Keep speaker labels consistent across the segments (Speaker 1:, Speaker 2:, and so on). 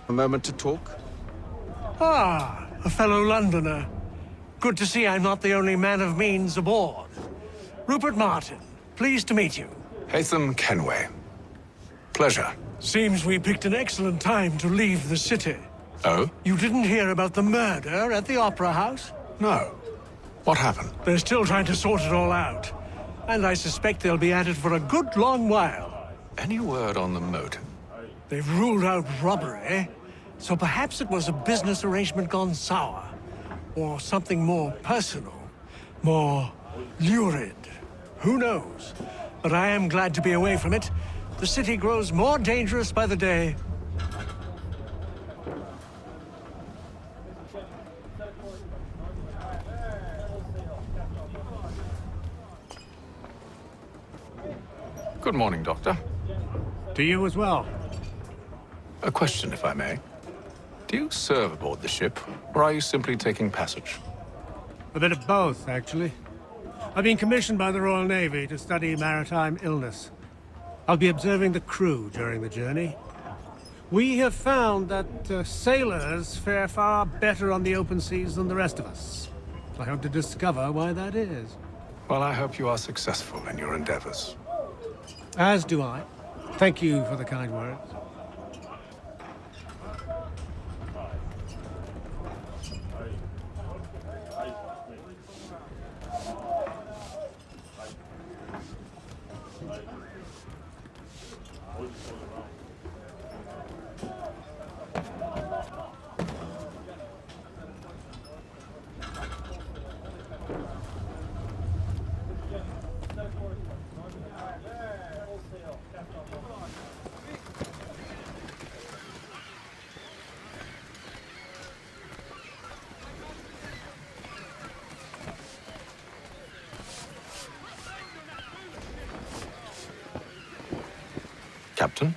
Speaker 1: A moment to talk?
Speaker 2: Ah, a fellow Londoner. Good to see I'm not the only man of means aboard. Rupert Martin, pleased to meet you.
Speaker 1: Haytham Kenway. Pleasure.
Speaker 2: Seems we picked an excellent time to leave the city.
Speaker 1: Oh?
Speaker 2: You didn't hear about the murder at the Opera House?
Speaker 1: No. What happened?
Speaker 2: They're still trying to sort it all out. And I suspect they'll be at it for a good long while.
Speaker 1: Any word on the motive?
Speaker 2: They've ruled out robbery, so perhaps it was a business arrangement gone sour. Or something more personal, more lurid. Who knows? But I am glad to be away from it. The city grows more dangerous by the day.
Speaker 1: Good morning, Doctor.
Speaker 3: To you as well.
Speaker 1: A question, if I may. Do you serve aboard the ship, or are you simply taking passage?
Speaker 3: A bit of both, actually. I've been commissioned by the Royal Navy to study maritime illness. I'll be observing the crew during the journey. We have found that sailors fare far better on the open seas than the rest of us. I hope to discover why that is.
Speaker 1: Well, I hope you are successful in your endeavors.
Speaker 3: As do I. Thank you for the kind words.
Speaker 1: Captain,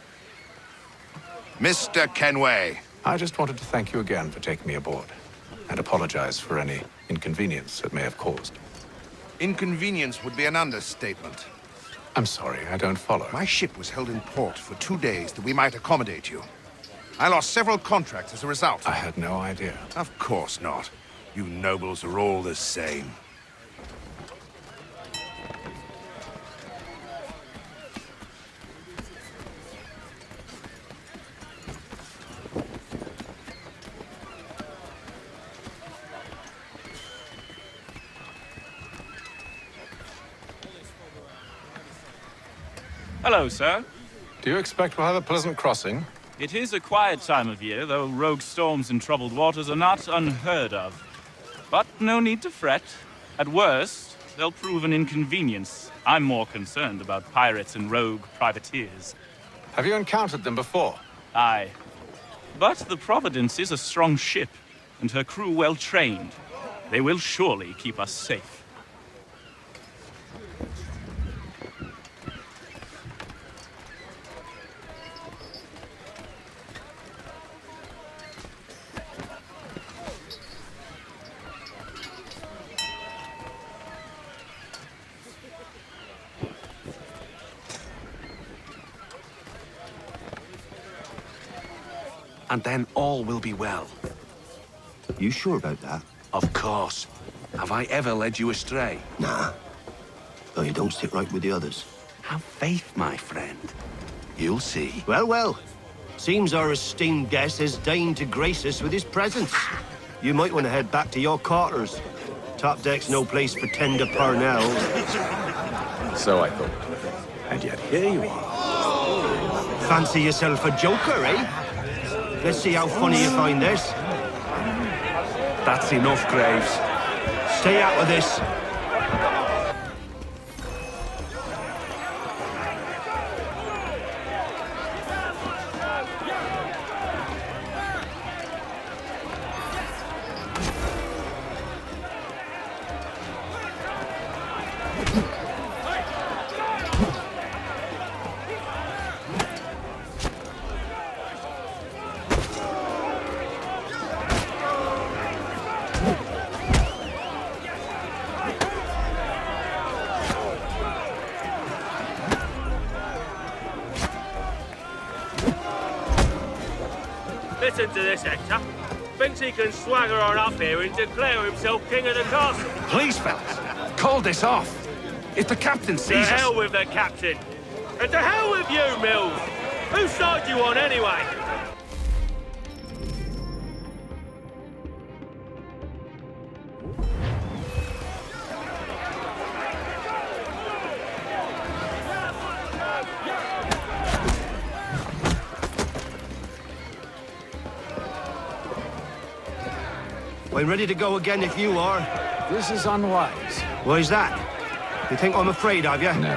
Speaker 4: Mr. Kenway.
Speaker 1: I just wanted to thank you again for taking me aboard, and apologize for any inconvenience it may have caused.
Speaker 4: Inconvenience would be an understatement.
Speaker 1: I'm sorry, I don't follow.
Speaker 4: My ship was held in port for 2 days that we might accommodate you. I lost several contracts as a result.
Speaker 1: I had no idea.
Speaker 4: Of course not. You nobles are all the same.
Speaker 5: Hello, sir.
Speaker 1: Do you expect we'll have a pleasant crossing?
Speaker 5: It is a quiet time of year, though rogue storms in troubled waters are not unheard of. But no need to fret. At worst, they'll prove an inconvenience. I'm more concerned about pirates and rogue privateers.
Speaker 1: Have you encountered them before?
Speaker 5: Aye. But the Providence is a strong ship, and her crew well trained. They will surely keep us safe.
Speaker 6: And then all will be well.
Speaker 7: You sure about that?
Speaker 6: Of course. Have I ever led you astray?
Speaker 7: Nah. Though you don't sit right with the others.
Speaker 6: Have faith, my friend. You'll see.
Speaker 7: Well, well. Seems our esteemed guest has deigned to grace us with his presence. You might want to head back to your quarters. Top deck's no place for tender parnells.
Speaker 1: So I thought. And yet here you are.
Speaker 7: Fancy yourself a joker, eh? Let's see how funny you find this.
Speaker 6: That's enough, Graves.
Speaker 7: Stay out of this.
Speaker 8: Listen to this, Hector. Thinks he can swagger on up here and declare himself king of the castle.
Speaker 6: Please, fellas, call this off. If the captain
Speaker 8: To
Speaker 6: sees
Speaker 8: hell
Speaker 6: us...
Speaker 8: with the captain. And to hell with you, Mills. Whose side you on, anyway?
Speaker 7: I'm ready to go again if you are.
Speaker 1: This is unwise.
Speaker 7: Why's that? You think I'm afraid of you?
Speaker 1: No.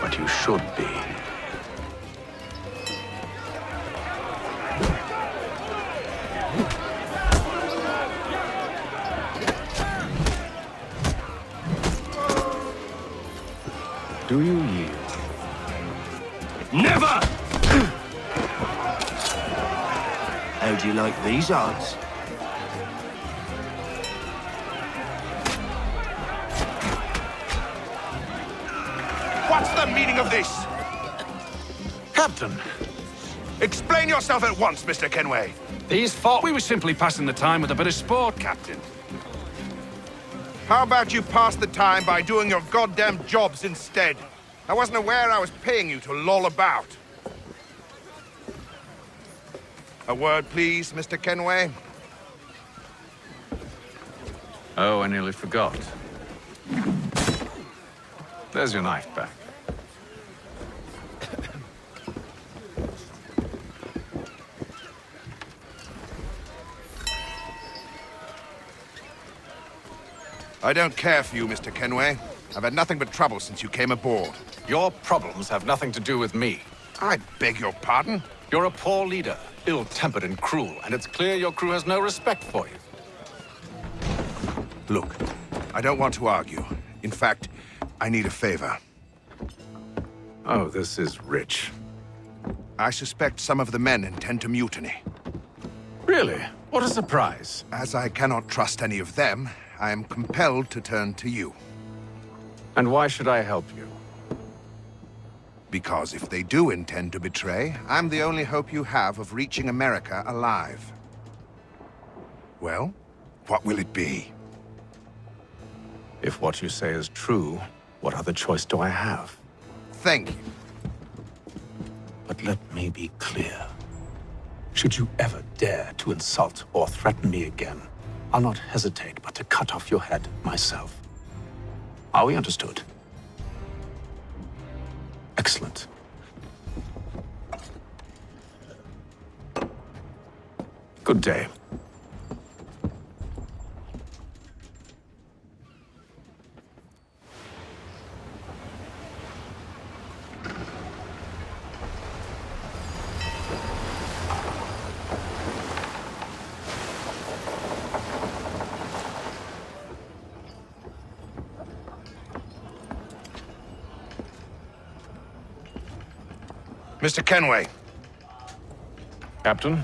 Speaker 1: But you should be. Do you yield?
Speaker 7: Never! How do you like these odds?
Speaker 4: What's the meaning of this?
Speaker 1: Captain!
Speaker 4: Explain yourself at once, Mr. Kenway.
Speaker 6: These thought we were simply passing the time with a bit of sport, Captain.
Speaker 4: How about you pass the time by doing your goddamn jobs instead? I wasn't aware I was paying you to loll about. A word, please, Mr. Kenway.
Speaker 1: Oh, I nearly forgot. There's your knife back.
Speaker 4: I don't care for you, Mr. Kenway. I've had nothing but trouble since you came aboard.
Speaker 1: Your problems have nothing to do with me.
Speaker 4: I beg your pardon?
Speaker 1: You're a poor leader, ill-tempered and cruel, and it's clear your crew has no respect for you.
Speaker 4: Look, I don't want to argue. In fact, I need a favor.
Speaker 1: Oh, this is rich.
Speaker 4: I suspect some of the men intend to mutiny.
Speaker 1: Really? What a surprise.
Speaker 4: As I cannot trust any of them, I am compelled to turn to you.
Speaker 1: And why should I help you?
Speaker 4: Because if they do intend to betray, I'm the only hope you have of reaching America alive. Well, what will it be?
Speaker 1: If what you say is true, what other choice do I have?
Speaker 4: Thank you.
Speaker 1: But let me be clear. Should you ever dare to insult or threaten me again, I'll not hesitate but to cut off your head myself. Are we understood? Excellent. Good day.
Speaker 4: Mr. Kenway.
Speaker 1: Captain?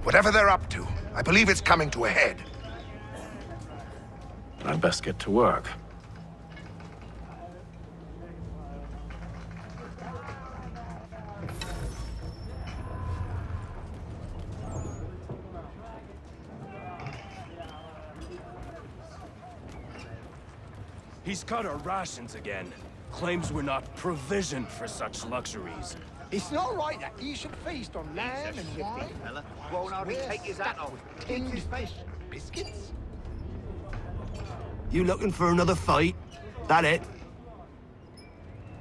Speaker 4: Whatever they're up to, I believe it's coming to a head.
Speaker 1: I'd best get to work.
Speaker 9: He's cut our rations again. Claims we're not provisioned for such luxuries.
Speaker 10: It's not right that you should feast on lamb and wine.
Speaker 6: Won't hardly take his hat off.
Speaker 10: Tinned fish, biscuits.
Speaker 7: You looking for another fight? That it?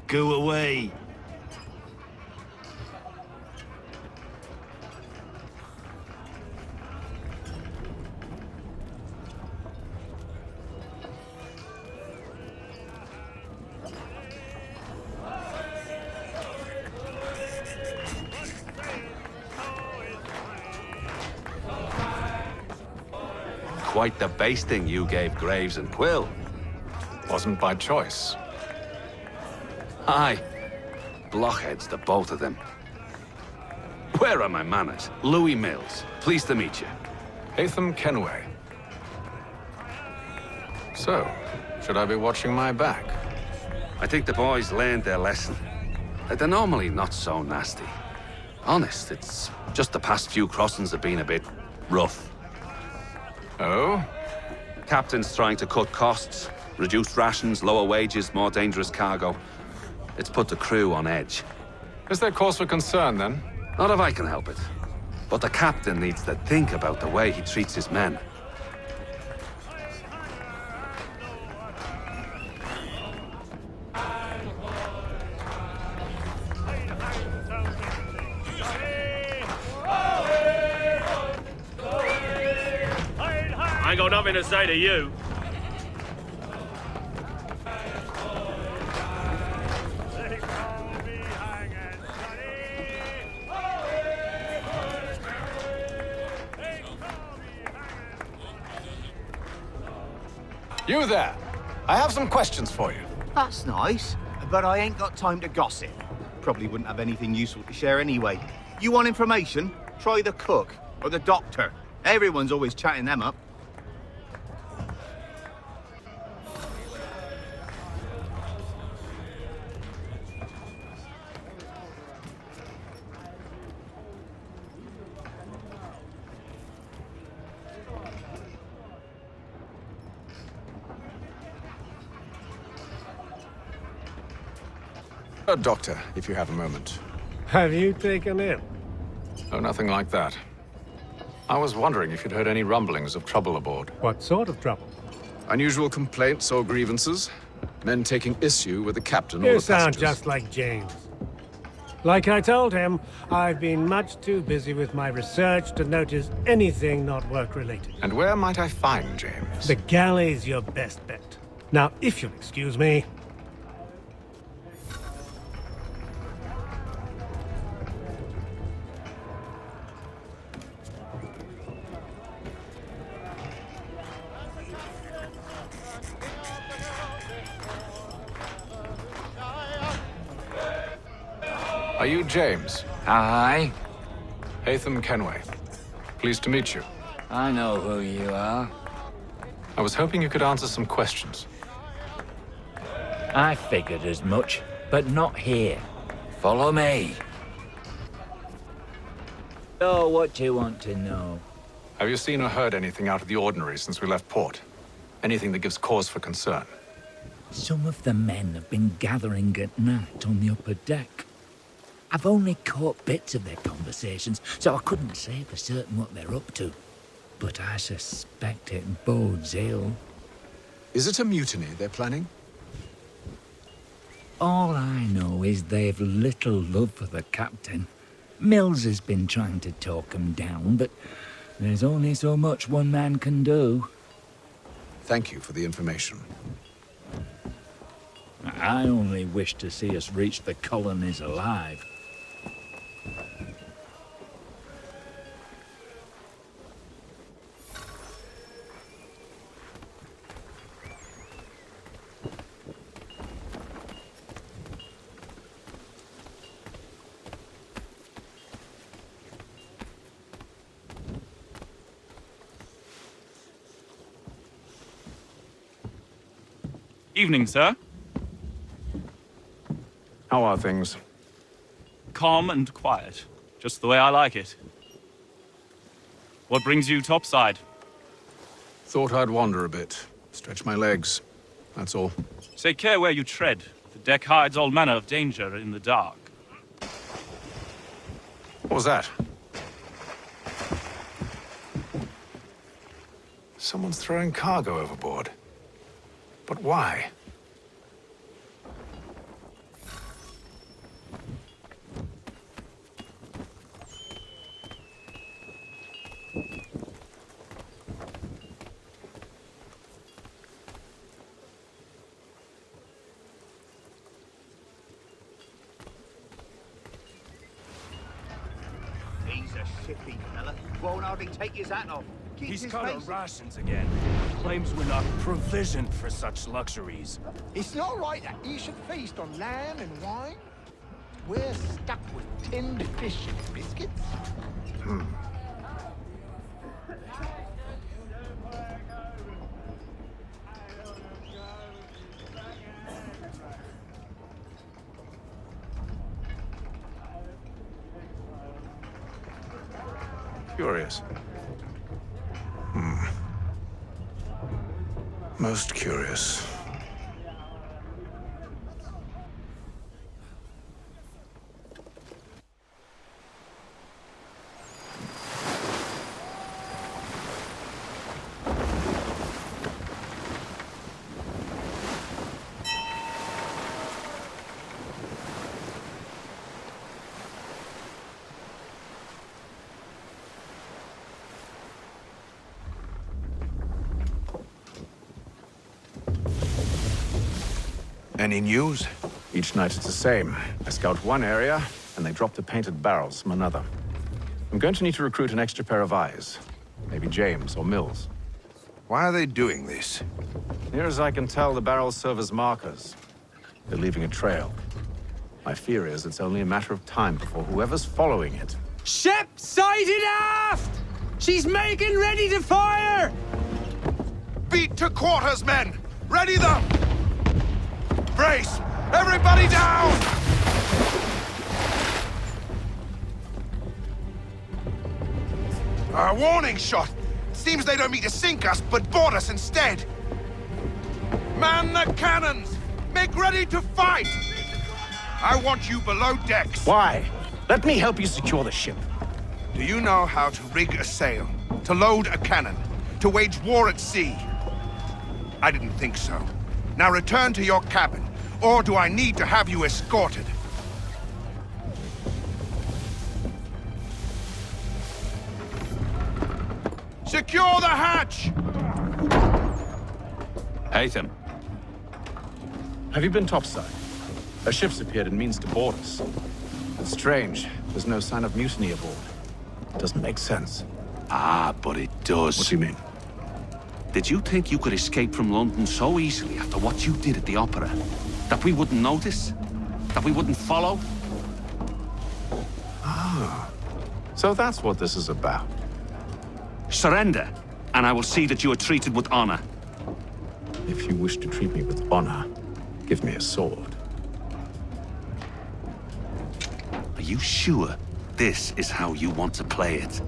Speaker 7: Go away.
Speaker 6: Quite the basting you gave Graves and Quill.
Speaker 1: Wasn't by choice.
Speaker 6: Aye. Blockheads, the both of them. Where are my manners? Louis Mills. Pleased to meet you.
Speaker 1: Hatham Kenway. So, should I be watching my back?
Speaker 6: I think the boys learned their lesson. They're normally not so nasty. Honest, it's just the past few crossings have been a bit rough.
Speaker 11: Oh?
Speaker 6: Captain's trying to cut costs, reduce rations, lower wages, more dangerous cargo. It's put the crew on edge.
Speaker 11: Is there cause for concern, then?
Speaker 6: Not if I can help it. But the captain needs to think about the way he treats his men.
Speaker 8: I ain't got nothing to say to you.
Speaker 11: You there! I have some questions for you.
Speaker 12: That's nice, but I ain't got time to gossip. Probably wouldn't have anything useful to share anyway. You want information? Try the cook or the doctor. Everyone's always chatting them up.
Speaker 11: Doctor, if you have a moment.
Speaker 3: Have you taken ill?
Speaker 11: Oh, nothing like that. I was wondering if you'd heard any rumblings of trouble aboard.
Speaker 3: What sort of trouble?
Speaker 11: Unusual complaints or grievances? Men taking issue with the captain or
Speaker 3: You
Speaker 11: the
Speaker 3: sound
Speaker 11: passengers?
Speaker 3: just like James. Like I told him, I've been much too busy with my research to notice anything not work-related.
Speaker 11: And where might I find James?
Speaker 3: The galley's your best bet. Now, if you'll excuse me...
Speaker 11: Are you James?
Speaker 13: Aye.
Speaker 11: Hatham Kenway. Pleased to meet you.
Speaker 13: I know who you are.
Speaker 11: I was hoping you could answer some questions.
Speaker 13: I figured as much, but not here. Follow me. So, what do you want to know?
Speaker 11: Have you seen or heard anything out of the ordinary since we left port? Anything that gives cause for concern?
Speaker 13: Some of the men have been gathering at night on the upper deck. I've only caught bits of their conversations, so I couldn't say for certain what they're up to. But I suspect it bodes ill.
Speaker 11: Is it a mutiny they're planning?
Speaker 13: All I know is they've little love for the captain. Mills has been trying to talk 'em down, but there's only so much one man can do.
Speaker 11: Thank you for the information.
Speaker 13: I only wish to see us reach the colonies alive.
Speaker 5: Evening, sir.
Speaker 11: How are things?
Speaker 5: Calm and quiet. Just the way I like it. What brings you topside?
Speaker 11: Thought I'd wander a bit. Stretch my legs. That's all.
Speaker 5: Take care where you tread. The deck hides all manner of danger in the dark.
Speaker 11: What was that? Someone's throwing cargo overboard. But why?
Speaker 12: He's a shippy fella. Won't hardly take his hat off. Keeps
Speaker 9: He's
Speaker 12: his
Speaker 9: cut our
Speaker 12: face-
Speaker 9: rations again. Claims we're not provisioned for such luxuries.
Speaker 10: It's not right that you should feast on lamb and wine. We're stuck with tinned fish and biscuits.
Speaker 11: Curious. Most curious.
Speaker 4: Any news?
Speaker 11: Each night it's the same. I scout one area, and they drop the painted barrels from another. I'm going to need to recruit an extra pair of eyes. Maybe James or Mills.
Speaker 4: Why are they doing this?
Speaker 11: Near as I can tell, the barrels serve as markers. They're leaving a trail. My fear is it's only a matter of time before whoever's following it...
Speaker 14: Ship sighted aft! She's making ready to fire!
Speaker 4: Beat to quarters, men! Ready them! Brace! Everybody down! A warning shot! Seems they don't mean to sink us, but board us instead! Man the cannons! Make ready to fight! I want you below decks.
Speaker 1: Why? Let me help you secure the ship.
Speaker 4: Do you know how to rig a sail? To load a cannon? To wage war at sea? I didn't think so. Now return to your cabin, or do I need to have you escorted? Secure the hatch!
Speaker 6: Haytham.
Speaker 11: Have you been topside? A ship's appeared and means to board us. It's strange. There's no sign of mutiny aboard. Doesn't make sense.
Speaker 6: Ah, but it does.
Speaker 11: What do you mean?
Speaker 6: Did you think you could escape from London so easily after what you did at the opera? That we wouldn't notice? That we wouldn't follow?
Speaker 11: Ah. So that's what this is about.
Speaker 6: Surrender, and I will see that you are treated with honor.
Speaker 11: If you wish to treat me with honor, give me a sword.
Speaker 6: Are you sure this is how you want to play it?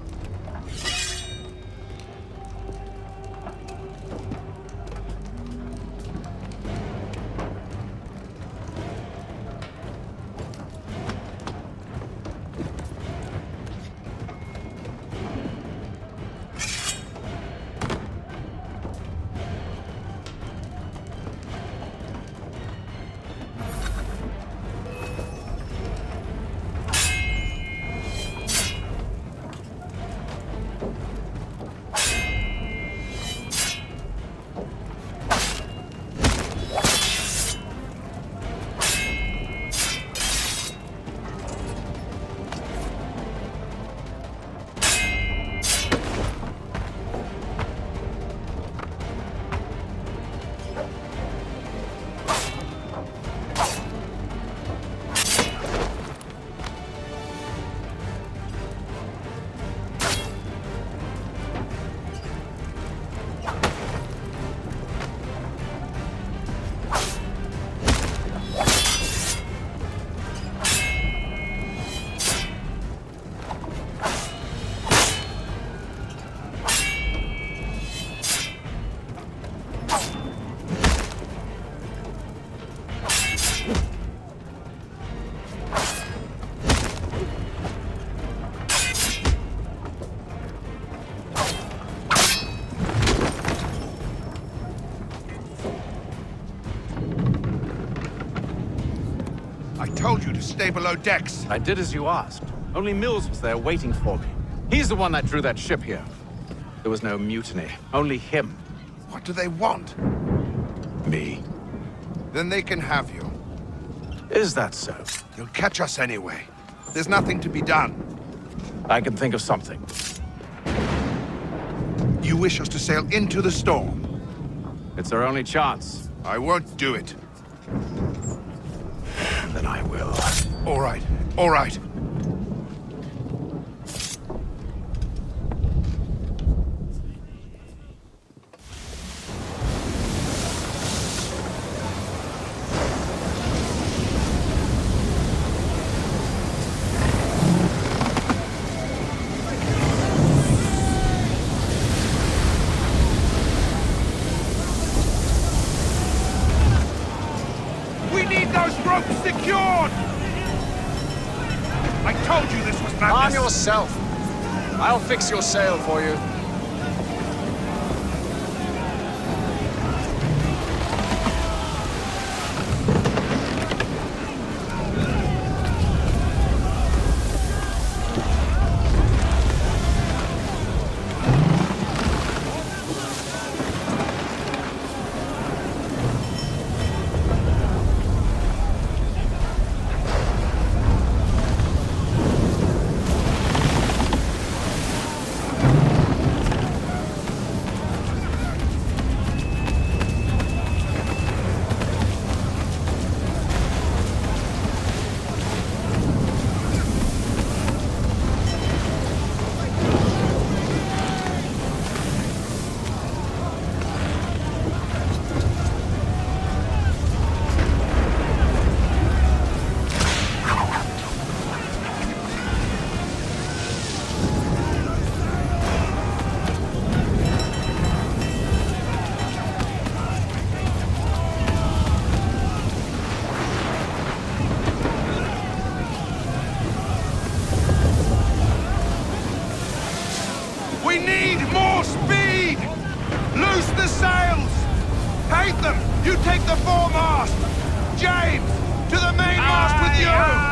Speaker 4: I told you to stay below decks.
Speaker 11: I did as you asked. Only Mills was there waiting for me. He's the one that drew that ship here. There was no mutiny, only him.
Speaker 4: What do they want?
Speaker 11: Me.
Speaker 4: Then they can have you.
Speaker 11: Is that so?
Speaker 4: You'll catch us anyway. There's nothing to be done.
Speaker 11: I can think of something.
Speaker 4: You wish us to sail into the storm?
Speaker 11: It's our only chance.
Speaker 4: I won't do it.
Speaker 11: Then I will.
Speaker 4: All right, all right. told you this was madness!
Speaker 11: Arm yourself. I'll fix your sail for you.
Speaker 4: We need more speed! Loose the sails! Hate them! You take the foremast! James, to the mainmast with you!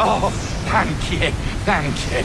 Speaker 1: Oh, thank you, thank you.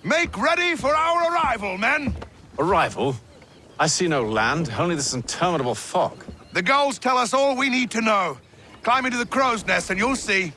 Speaker 4: Make ready for our arrival, men!
Speaker 11: Arrival? I see no land, only this interminable fog.
Speaker 4: The gulls tell us all we need to know. Climb into the crow's nest and you'll see.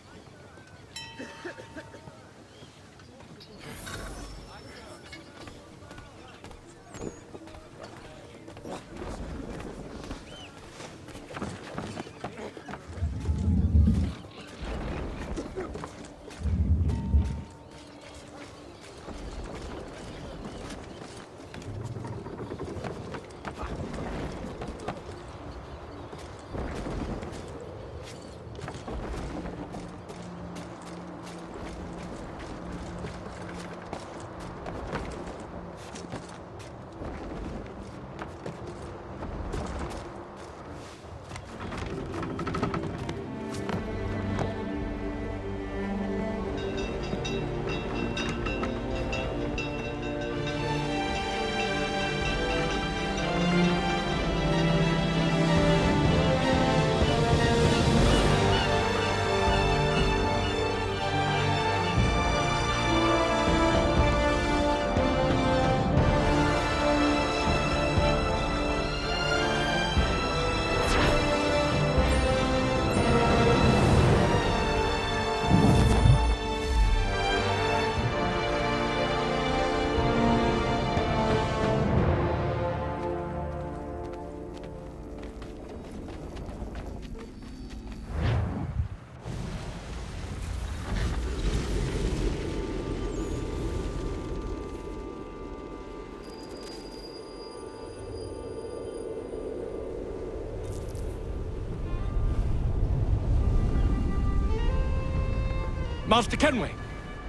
Speaker 9: Master Kenway!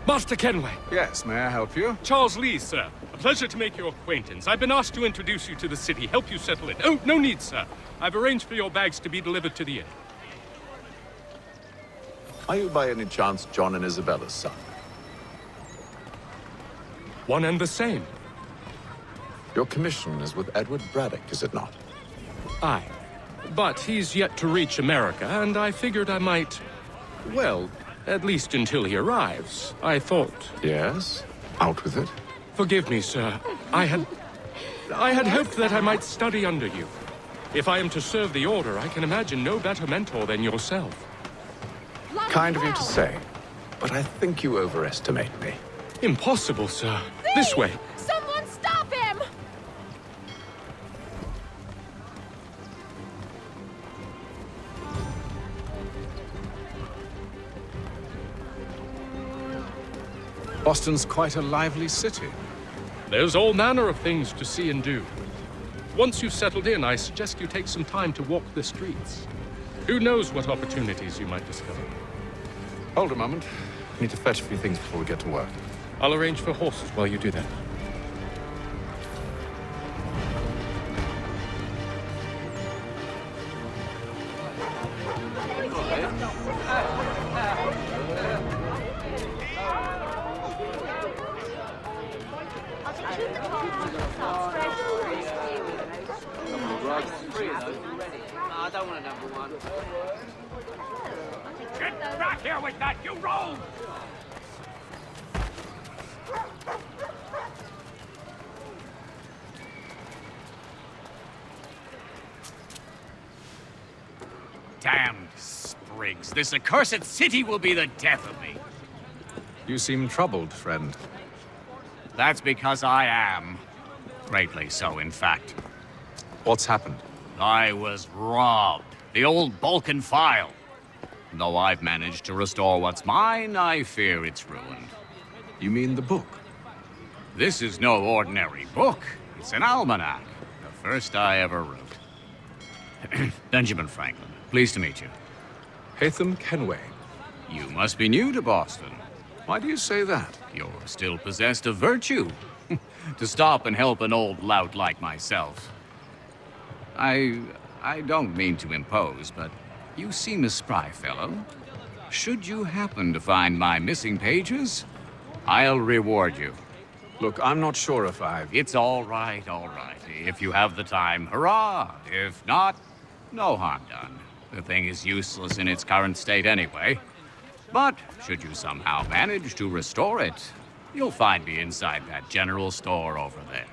Speaker 9: Master Kenway!
Speaker 11: Yes, may I help you?
Speaker 9: Charles Lee, sir. A pleasure to make your acquaintance. I've been asked to introduce you to the city, help you settle in. Oh, no need, sir. I've arranged for your bags to be delivered to the inn.
Speaker 11: Are you by any chance John and Isabella's son?
Speaker 9: One and the same.
Speaker 11: Your commission is with Edward Braddock, is it not?
Speaker 9: Aye. But he's yet to reach America, and I figured I might... Well, at least until he arrives, I thought.
Speaker 11: Yes? Out with it.
Speaker 9: Forgive me, sir. I had hoped that I might study under you. If I am to serve the Order, I can imagine no better mentor than yourself.
Speaker 11: Kind of you to say, but I think you overestimate me.
Speaker 9: Impossible, sir. This way.
Speaker 15: Someone stop him!
Speaker 11: Boston's quite a lively city.
Speaker 9: There's all manner of things to see and do. Once you've settled in, I suggest you take some time to walk the streets. Who knows what opportunities you might discover.
Speaker 11: Hold a moment. Need to fetch a few things before we get to work.
Speaker 9: I'll arrange for horses while you do that.
Speaker 16: I don't want a number one.
Speaker 8: Get back here with that, you rogue!
Speaker 17: Damned sprigs. This accursed city will be the death of me.
Speaker 11: You seem troubled, friend.
Speaker 17: That's because I am. Greatly so, in fact.
Speaker 11: What's happened?
Speaker 17: I was robbed. The old Balkan file. Though I've managed to restore what's mine, I fear it's ruined.
Speaker 11: You mean the book?
Speaker 17: This is no ordinary book. It's an almanac. The first I ever wrote. Benjamin Franklin, pleased to meet you.
Speaker 11: Haytham Kenway.
Speaker 17: You must be new to Boston.
Speaker 11: Why do you say that?
Speaker 17: You're still possessed of virtue. To stop and help an old lout like myself. I don't mean to impose, but you seem a spry fellow. Should you happen to find my missing pages, I'll reward you.
Speaker 11: Look, I'm not sure if I've...
Speaker 17: It's all right, all right. If you have the time, hurrah! If not, no harm done. The thing is useless in its current state anyway. But should you somehow manage to restore it, you'll find me inside that general store over there.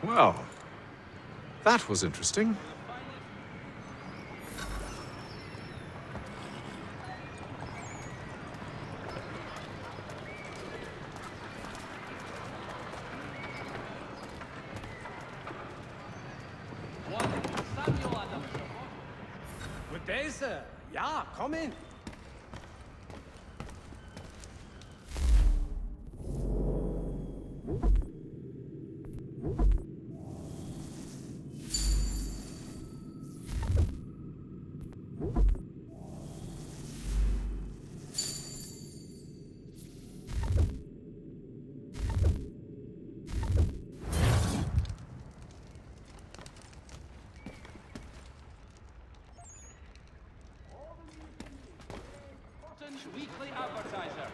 Speaker 11: Well, that was interesting.
Speaker 14: Good day, sir. Yeah, come in.
Speaker 16: Weekly Advertiser.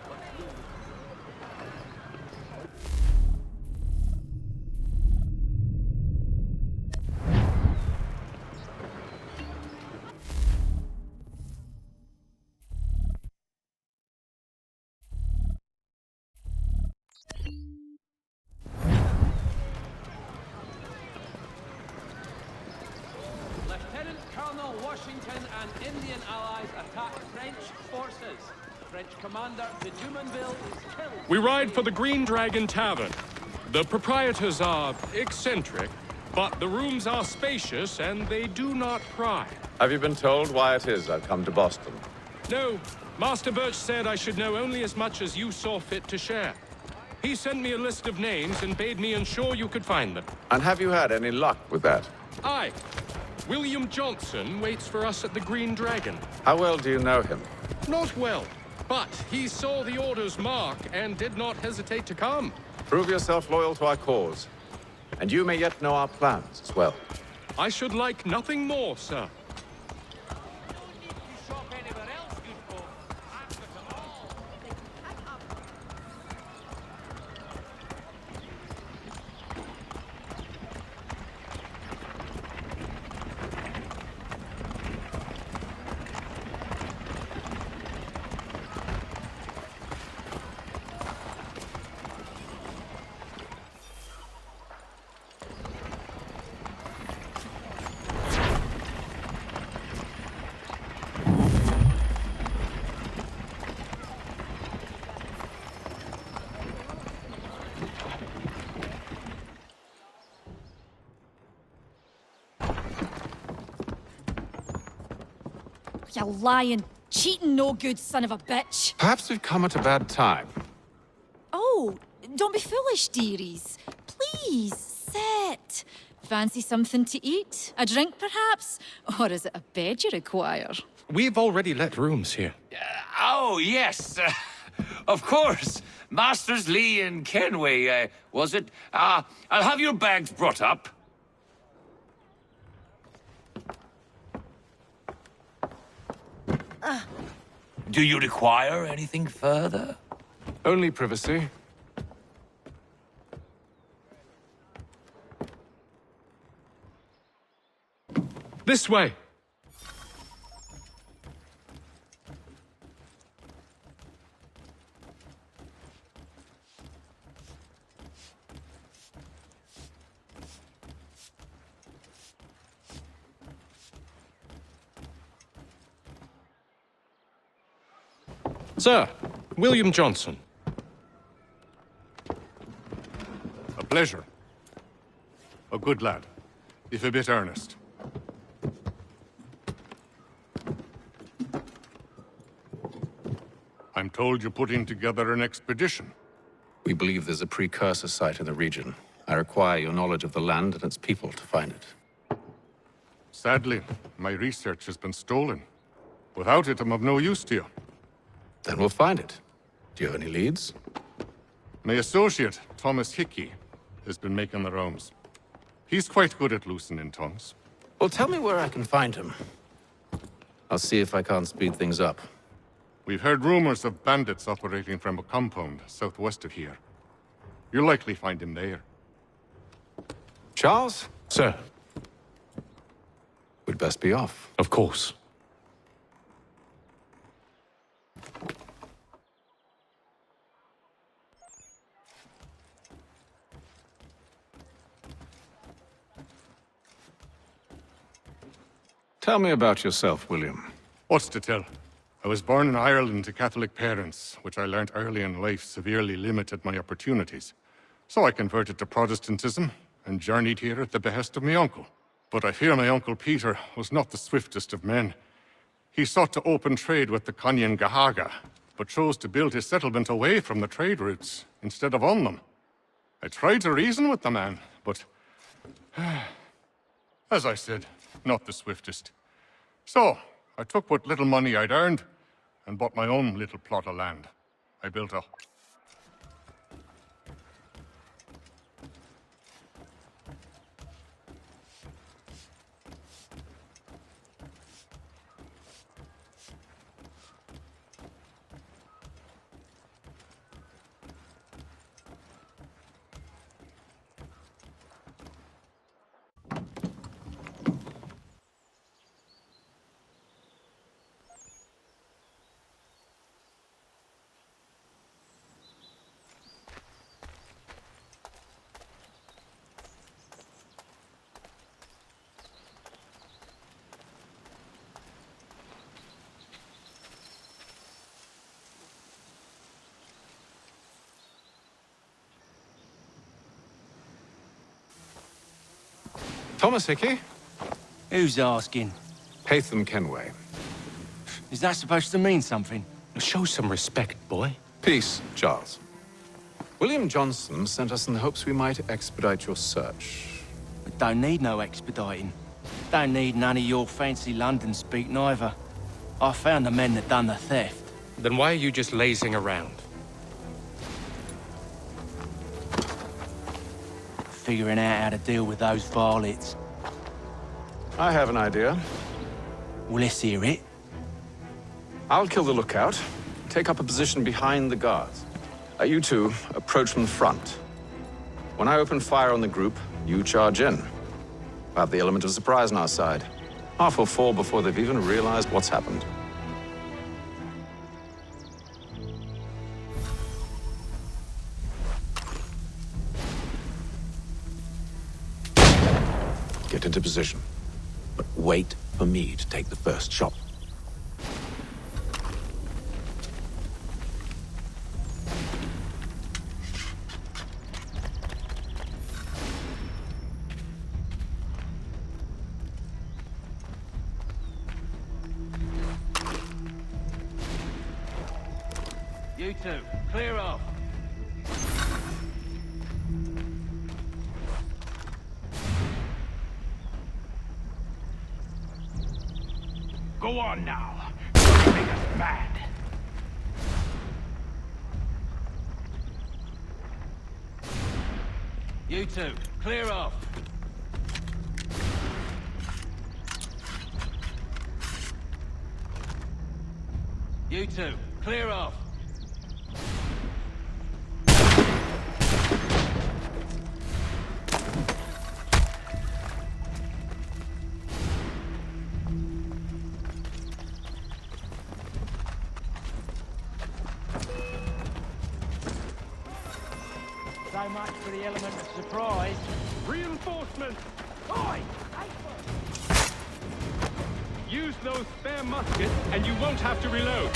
Speaker 16: Lieutenant Colonel Washington and Indian allies attack French forces. French commander de Jumonville is killed.
Speaker 9: We ride for the Green Dragon Tavern. The proprietors are eccentric, but the rooms are spacious and they do not pry.
Speaker 11: Have you been told why it is I've come to Boston?
Speaker 9: No. Master Birch said I should know only as much as you saw fit to share. He sent me a list of names and bade me ensure you could find them.
Speaker 11: And have you had any luck with that?
Speaker 9: Aye. William Johnson waits for us at the Green Dragon.
Speaker 11: How well do you know him?
Speaker 9: Not well, but he saw the Order's mark and did not hesitate to come.
Speaker 11: Prove yourself loyal to our cause. And you may yet know our plans as well.
Speaker 9: I should like nothing more, sir.
Speaker 15: You lying, cheating, no good son of a bitch.
Speaker 11: Perhaps we've come at a bad time.
Speaker 15: Oh, don't be foolish, dearies. Please, sit. Fancy something to eat? A drink, perhaps? Or is it a bed you require?
Speaker 9: We've already let rooms here.
Speaker 17: Oh, yes. Of course. Masters Lee and Kenway, was it? I'll have your bags brought up. Do you require anything further?
Speaker 11: Only privacy.
Speaker 9: This way. Sir, William Johnson.
Speaker 18: A pleasure. A good lad, if a bit earnest. I'm told you're putting together an expedition.
Speaker 11: We believe there's a precursor site in the region. I require your knowledge of the land and its people to find it.
Speaker 18: Sadly, my research has been stolen. Without it, I'm of no use to you.
Speaker 11: Then we'll find it. Do you have any leads?
Speaker 18: My associate, Thomas Hickey, has been making the rounds. He's quite good at loosening tongues.
Speaker 11: Well, tell me where I can find him. I'll see if I can't speed things up.
Speaker 18: We've heard rumors of bandits operating from a compound southwest of here. You'll likely find him there.
Speaker 11: Charles?
Speaker 9: Sir.
Speaker 11: We'd best be off.
Speaker 9: Of course.
Speaker 11: Tell me about yourself, William.
Speaker 18: What's to tell? I was born in Ireland to Catholic parents, which I learnt early in life severely limited my opportunities. So I converted to Protestantism and journeyed here at the behest of my uncle. But I fear my uncle Peter was not the swiftest of men. He sought to open trade with the Conyan Gahaga, but chose to build his settlement away from the trade routes instead of on them. I tried to reason with the man, but as I said, not the swiftest. So, I took what little money I'd earned and bought my own little plot of land. I built a...
Speaker 11: Thomas Hickey?
Speaker 19: Who's asking?
Speaker 11: Haytham Kenway.
Speaker 19: Is that supposed to mean something?
Speaker 9: Show some respect, boy.
Speaker 11: Peace, Charles. William Johnson sent us in the hopes we might expedite your search.
Speaker 19: We don't need no expediting. Don't need none of your fancy London speak neither. I found the men that done the theft.
Speaker 9: Then why are you just lazing around?
Speaker 19: Figuring out how to deal with those varlets.
Speaker 11: I have an idea.
Speaker 19: Well, let's hear it.
Speaker 11: I'll kill the lookout, take up a position behind the guards. You two approach from the front. When I open fire on the group, you charge in. We'll have the element of surprise on our side. Half will fall before they've even realized what's happened. Get into position, but wait for me to take the first shot.
Speaker 19: You two, clear off.
Speaker 10: Go on now. Don't make us mad.
Speaker 19: You two, clear off. You two, clear off. So much for the element of surprise.
Speaker 9: Reinforcements!
Speaker 10: Oi!
Speaker 9: Use those spare muskets, and you won't have to reload.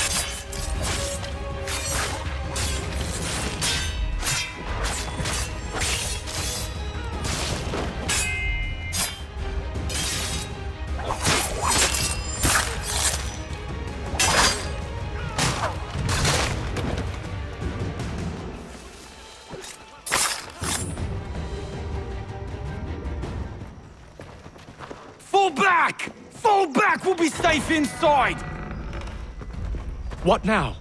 Speaker 19: Fall back! Fall back! We'll be safe inside!
Speaker 3: What now?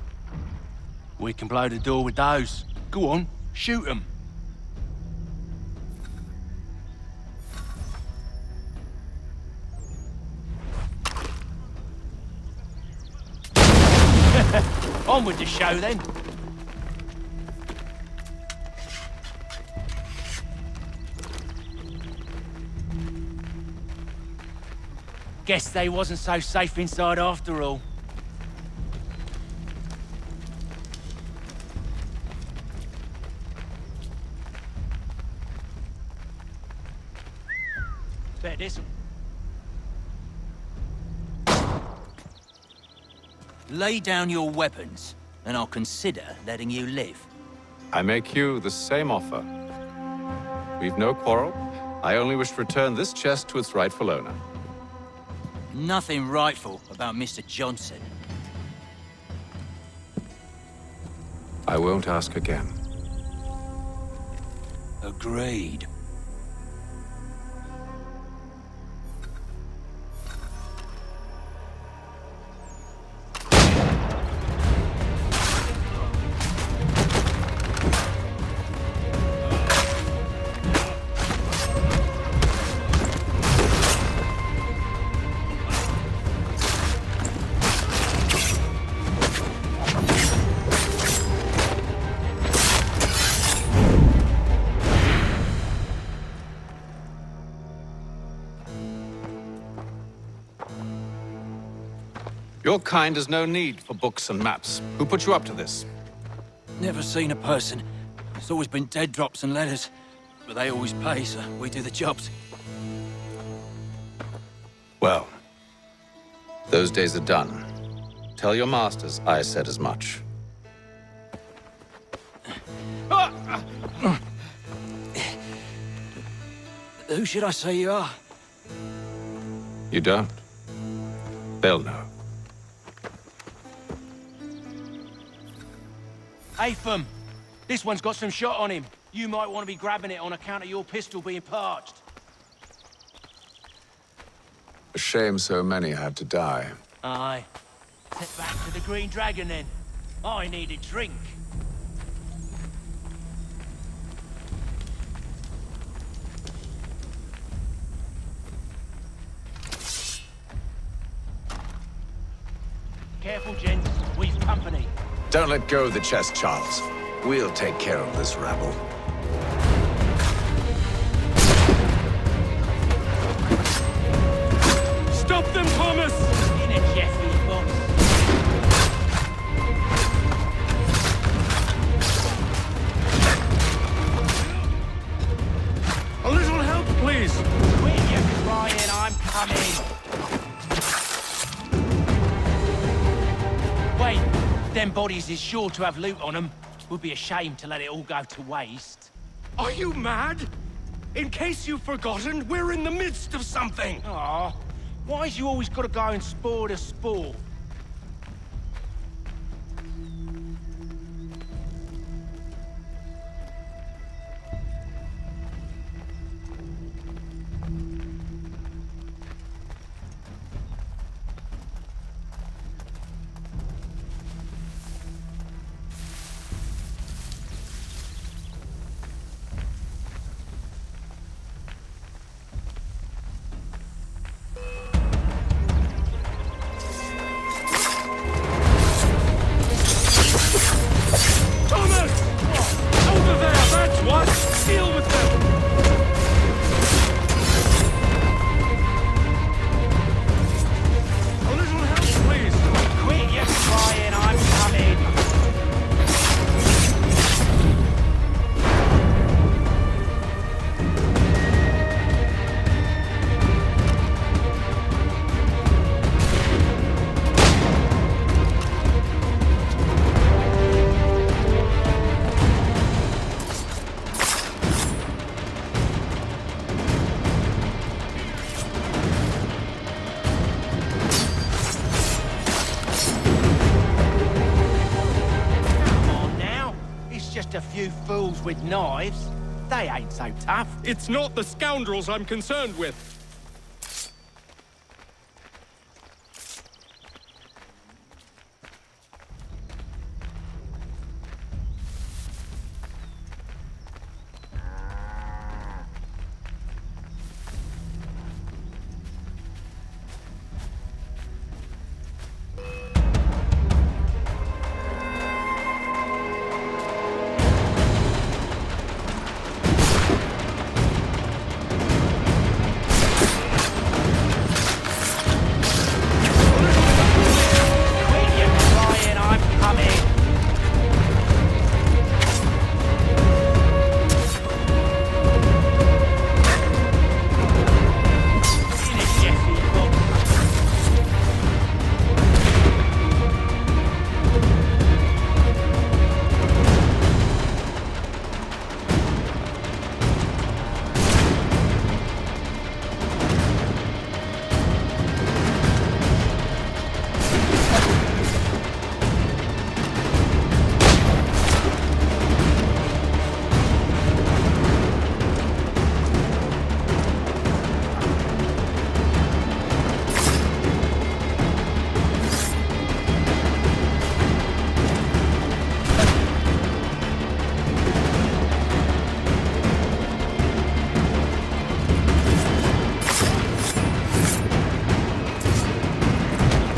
Speaker 19: We can blow the door with those. Go on, shoot them. On with the show then. Guess they wasn't so safe inside after all. Bet this. Lay down your weapons, and I'll consider letting you live.
Speaker 11: I make you the same offer. We've no quarrel. I only wish to return this chest to its rightful owner.
Speaker 19: Nothing rightful about Mr. Johnson.
Speaker 11: I won't ask again.
Speaker 19: Agreed.
Speaker 11: Your kind has no need for books and maps. Who put you up to this?
Speaker 19: Never seen a person. It's always been dead drops and letters. But they always pay, so we do the jobs.
Speaker 11: Well, those days are done. Tell your masters I said as much.
Speaker 19: Who should I say you are?
Speaker 11: You don't? They'll know.
Speaker 19: Atham, this one's got some shot on him. You might want to be grabbing it on account of your pistol being parched.
Speaker 11: A shame so many had to die.
Speaker 19: Aye. Set back to the Green Dragon then. I need a drink. Careful, gents. We've company.
Speaker 6: Don't let go of the chest, Charles. We'll take care of this rabble.
Speaker 19: Stop them, Thomas! In a Jeffy box.
Speaker 3: A little help, please!
Speaker 19: Quit your crying, I'm coming! Wait, them bodies is sure to have loot on them. Would be a shame to let it all go to waste.
Speaker 3: Are you mad? In case you've forgotten, we're in the midst of something!
Speaker 19: Aw, why's you always gotta go and spoil the sport? A few fools with knives. They ain't so tough.
Speaker 9: It's not the scoundrels I'm concerned with.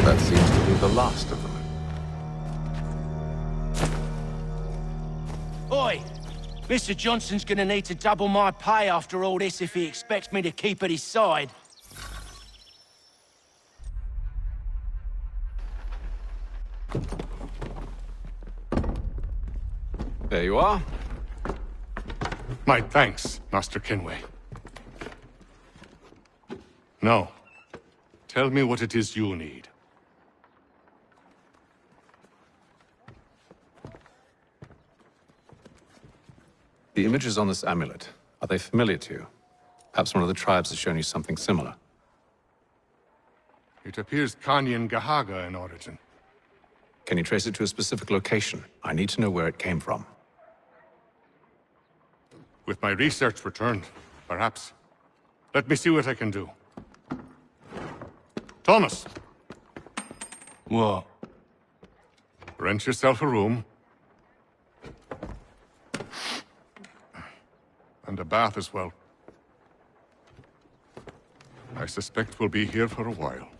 Speaker 11: That seems to be the last of them.
Speaker 19: Oi! Mr. Johnson's gonna need to double my pay after all this if he expects me to keep at his side.
Speaker 11: There you are.
Speaker 18: My thanks, Master Kenway. Now, tell me what it is you need.
Speaker 11: The images on this amulet, are they familiar to you? Perhaps one of the tribes has shown you something similar.
Speaker 18: It appears Kanyan Gahaga in origin.
Speaker 11: Can you trace it to a specific location? I need to know where it came from.
Speaker 18: With my research returned, perhaps. Let me see what I can do. Thomas!
Speaker 19: What?
Speaker 18: Rent yourself a room. And a bath as well. I suspect we'll be here for a while.